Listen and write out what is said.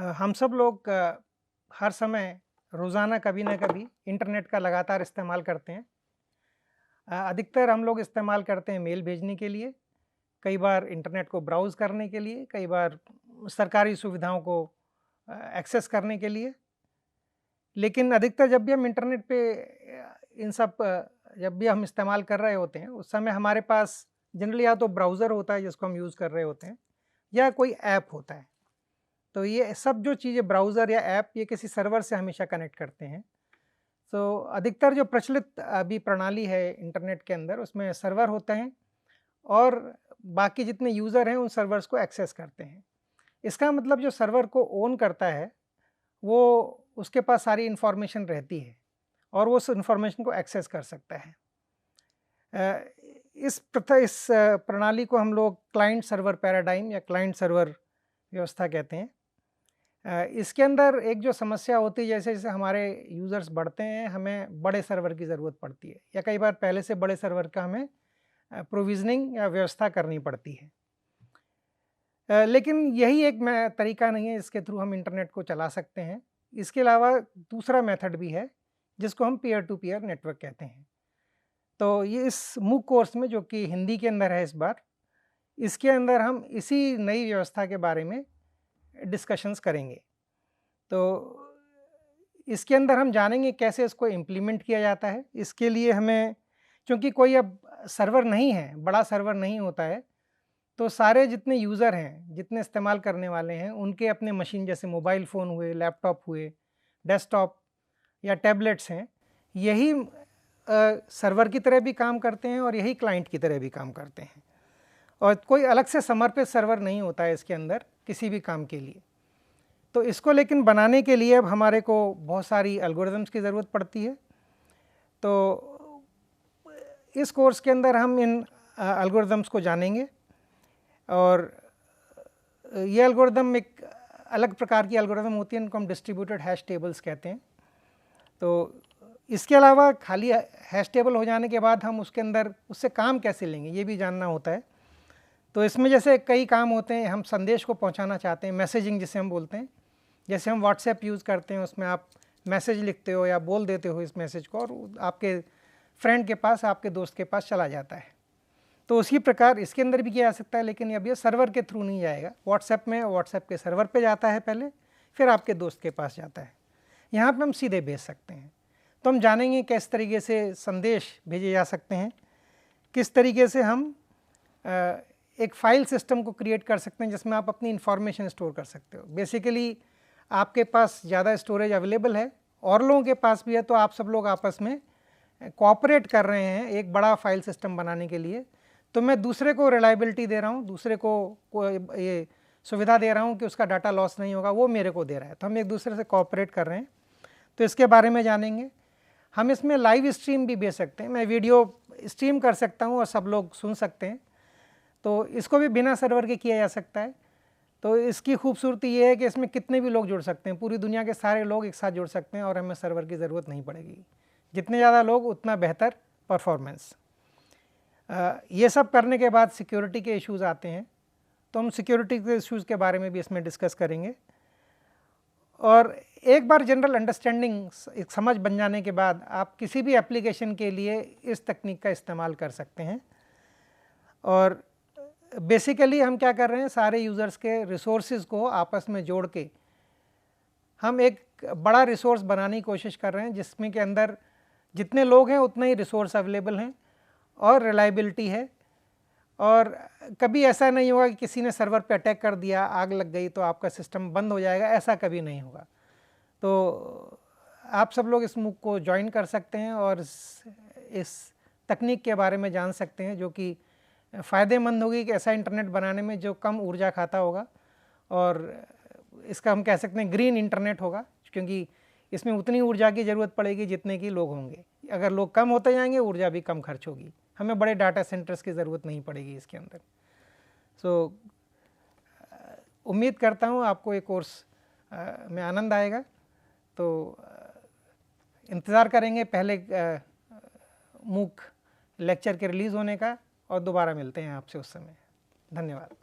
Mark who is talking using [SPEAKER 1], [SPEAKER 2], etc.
[SPEAKER 1] हम सब लोग हर समय रोज़ाना कभी ना कभी इंटरनेट का लगातार इस्तेमाल करते हैं। अधिकतर हम लोग इस्तेमाल करते हैं मेल भेजने के लिए, कई बार इंटरनेट को ब्राउज़ करने के लिए, कई बार सरकारी सुविधाओं को एक्सेस करने के लिए। लेकिन अधिकतर जब भी हम इंटरनेट पे इन सब जब भी हम इस्तेमाल कर रहे होते हैं, उस समय हमारे पास जनरली या तो ब्राउज़र होता है जिसको हम यूज़ कर रहे होते हैं, या कोई ऐप होता है। तो ये सब जो चीज़ें ब्राउज़र या ऐप ये किसी सर्वर से हमेशा कनेक्ट करते हैं। तो अधिकतर जो प्रचलित अभी प्रणाली है इंटरनेट के अंदर उसमें सर्वर होते हैं और बाकी जितने यूज़र हैं उन सर्वर्स को एक्सेस करते हैं। इसका मतलब जो सर्वर को ओन करता है वो उसके पास सारी इन्फॉर्मेशन रहती है और वो उस इन्फॉर्मेशन को एक्सेस कर सकता है। इस प्रणाली को हम लोग क्लाइंट सर्वर पैराडाइम या क्लाइंट सर्वर व्यवस्था कहते हैं। इसके अंदर एक जो समस्या होती है जैसे-जैसे हमारे यूज़र्स बढ़ते हैं, हमें बड़े सर्वर की ज़रूरत पड़ती है या कई बार पहले से बड़े सर्वर का हमें प्रोविज़निंग या व्यवस्था करनी पड़ती है। लेकिन यही एक तरीका नहीं है इसके थ्रू हम इंटरनेट को चला सकते हैं। इसके अलावा दूसरा मेथड भी है जिसको हम पीयर टू पीयर नेटवर्क कहते हैं। तो ये इस मूक कोर्स में जो कि हिंदी के अंदर है इस बार, इसके अंदर हम इसी नई व्यवस्था के बारे में डिस्कशंस करेंगे। तो इसके अंदर हम जानेंगे कैसे इसको इम्प्लीमेंट किया जाता है। इसके लिए हमें चूँकि कोई अब सर्वर नहीं है, बड़ा सर्वर नहीं होता है, तो सारे जितने यूज़र हैं, जितने इस्तेमाल करने वाले हैं, उनके अपने मशीन जैसे मोबाइल फ़ोन हुए, लैपटॉप हुए, डेस्कटॉप या टैबलेट्स हैं, यही सर्वर की तरह भी काम करते हैं और यही क्लाइंट की तरह भी काम करते हैं। और कोई अलग से समर्पित सर्वर नहीं होता है इसके अंदर किसी भी काम के लिए। तो इसको लेकिन बनाने के लिए अब हमारे को बहुत सारी एल्गोरिदम्स की ज़रूरत पड़ती है। तो इस कोर्स के अंदर हम इन एल्गोरिदम्स को जानेंगे और ये एल्गोरिदम एक अलग प्रकार की एल्गोरिदम होती है, इनको हम डिस्ट्रीब्यूटेड हैश टेबल्स कहते हैं। तो इसके अलावा खाली हैश टेबल हो जाने के बाद हम उसके अंदर उससे काम कैसे लेंगे ये भी जानना होता है। तो इसमें जैसे कई काम होते हैं, हम संदेश को पहुंचाना चाहते हैं, मैसेजिंग जिसे हम बोलते हैं। जैसे हम व्हाट्सएप यूज़ करते हैं, उसमें आप मैसेज लिखते हो या बोल देते हो इस मैसेज को और आपके फ्रेंड के पास, आपके दोस्त के पास चला जाता है। तो उसी प्रकार इसके अंदर भी किया जा सकता है, लेकिन अब ये सर्वर के थ्रू नहीं जाएगा। व्हाट्सएप में व्हाट्सएप के सर्वर पे जाता है पहले, फिर आपके दोस्त के पास जाता है। यहाँ पर हम सीधे भेज सकते हैं। तो हम जानेंगे किस तरीके से संदेश भेजे जा सकते हैं, किस तरीके से हम एक फ़ाइल सिस्टम को क्रिएट कर सकते हैं जिसमें आप अपनी इन्फॉर्मेशन स्टोर कर सकते हो। बेसिकली आपके पास ज़्यादा स्टोरेज अवेलेबल है और लोगों के पास भी है, तो आप सब लोग आपस में कोऑपरेट कर रहे हैं एक बड़ा फाइल सिस्टम बनाने के लिए। तो मैं दूसरे को रिलायबिलिटी दे रहा हूँ, दूसरे को ये सुविधा दे रहा हूँ कि उसका डाटा लॉस नहीं होगा, वो मेरे को दे रहा है। तो हम एक दूसरे से कोऑपरेट कर रहे हैं, तो इसके बारे में जानेंगे। हम इसमें लाइव स्ट्रीम भी भेज सकते हैं, मैं वीडियो स्ट्रीम कर सकता हूँ और सब लोग सुन सकते हैं। तो इसको भी बिना सर्वर के किया जा सकता है। तो इसकी खूबसूरती ये है कि इसमें कितने भी लोग जुड़ सकते हैं, पूरी दुनिया के सारे लोग एक साथ जुड़ सकते हैं और हमें सर्वर की ज़रूरत नहीं पड़ेगी। जितने ज़्यादा लोग उतना बेहतर परफॉर्मेंस। ये सब करने के बाद सिक्योरिटी के इश्यूज़ आते हैं, तो हम सिक्योरिटी के इश्यूज़ के बारे में भी इसमें डिस्कस करेंगे। और एक बार जनरल अंडरस्टैंडिंग, एक समझ बन जाने के बाद आप किसी भी एप्लीकेशन के लिए इस तकनीक का इस्तेमाल कर सकते हैं। और बेसिकली हम क्या कर रहे हैं, सारे यूज़र्स के रिसोर्सेज को आपस में जोड़ के हम एक बड़ा रिसोर्स बनाने की कोशिश कर रहे हैं जिसमें के अंदर जितने लोग हैं उतने ही रिसोर्स अवेलेबल हैं और रिलायबिलिटी है। और कभी ऐसा नहीं होगा कि किसी ने सर्वर पे अटैक कर दिया, आग लग गई तो आपका सिस्टम बंद हो जाएगा, ऐसा कभी नहीं होगा। तो आप सब लोग इस मूक को ज्वाइन कर सकते हैं और इस तकनीक के बारे में जान सकते हैं, जो कि फ़ायदेमंद होगी कि ऐसा इंटरनेट बनाने में जो कम ऊर्जा खाता होगा और इसका हम कह सकते हैं ग्रीन इंटरनेट होगा, क्योंकि इसमें उतनी ऊर्जा की ज़रूरत पड़ेगी जितने कि लोग होंगे। अगर लोग कम होते जाएंगे ऊर्जा भी कम खर्च होगी, हमें बड़े डाटा सेंटर्स की ज़रूरत नहीं पड़ेगी इसके अंदर। सो उम्मीद करता हूँ आपको ये कोर्स में आनंद आएगा। तो इंतज़ार करेंगे पहले मूक लेक्चर के रिलीज़ होने का और दोबारा मिलते हैं आपसे उस समय। धन्यवाद।